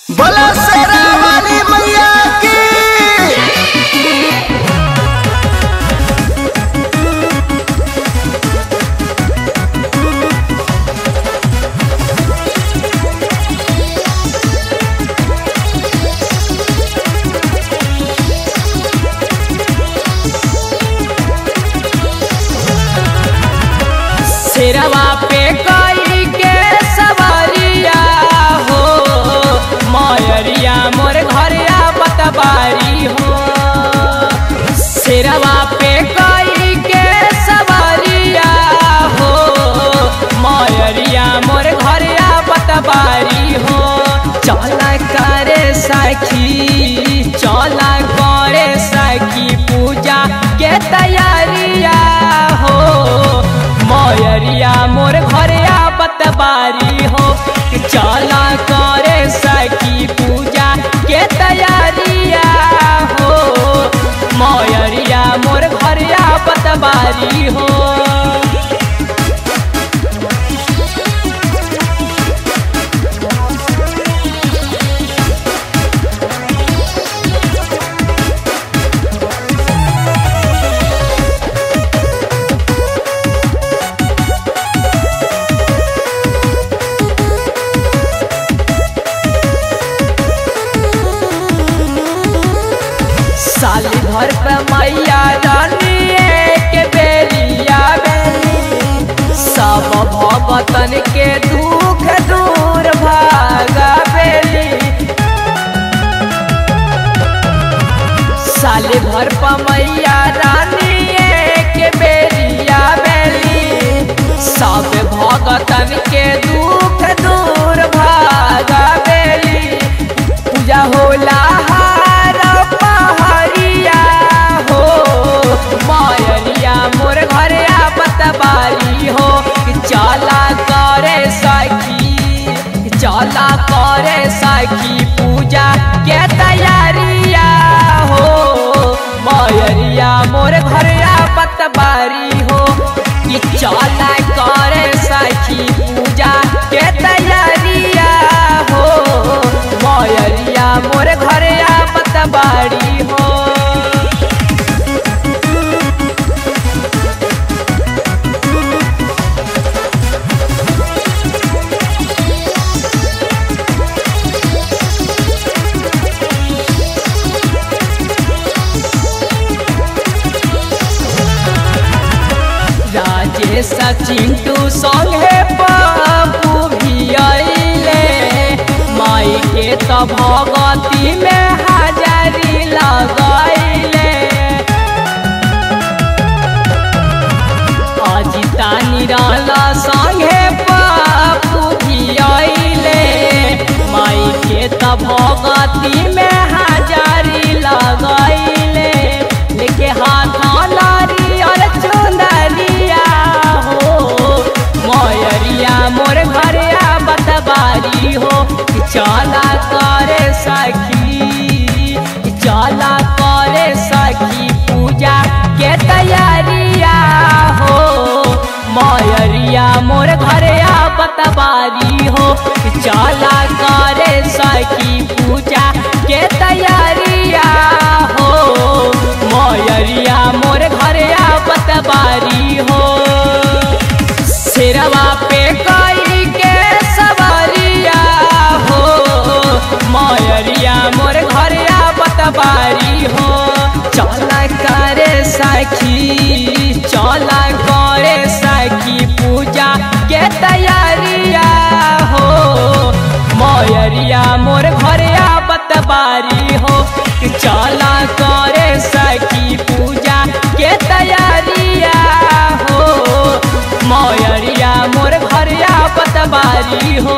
बोला शेरा वाली मैया की। शेरवा पे कोई के सवारिया हो, मयरिया मोर घरिया बतबारी हो। शेरवा पे कोई के सवारिया हो, मयरिया मोर घरिया बतबारी हो। चला करे सखी, चला करे सखी पूजा के तैयारिया हो, मयरिया मोर घरिया बतबारी हो। चला करे सखी पूजा के तैयारिया हो, मयरिया मोर घरिया बतबारी हो। साल भर पे मैया रानी के बेलिया बेली, सब भगतन के दुख दूर भागा बेली। साल भर पे मैया रानी के बेलिया बेली, सब भगतन के दुख दूर भागा बेली। पूजा होला मयरिया मोर घरिया बतबारी हो। चला करे सखी, चला करे सखी पूजा के तैयारिया हो, मयरिया मोर घरिया बतबारी हो। चला करे सखी पूजा के तैयारिया हो, मयरिया मोर घरिया बतबारी हो। राजेश चिंटू संगे बाबू भी आइले, माई के तो भगती में हाजरी लगाइले। अजिता निराला संगे बाबू भी आइले, माई के तो भगती में हाजरी लगाइले। लेके हाथ लारी और चुंदरिया हो, मयरिया मोर घरिया बतबारी हो। चला करे सखी, चला करे सखी पूजा के तैयारिया हो, मयरिया मोर घरिया बतबारी हो। चला करे सखी पूजा के तैयारिया हो, मयरिया मोर घरिया बतबारी हो। शेरवा पे कोई के सवारिया हो, मयरिया मोर घरिया बतबारी हो। चला करे सखी, चला करे सखी पूजा के तैयारिया हो, मयरिया मोर घरिया बतबारी हो। चला करे सखी पूजा के तैयारिया हो, मयरिया मोर घरिया बतबारी हो।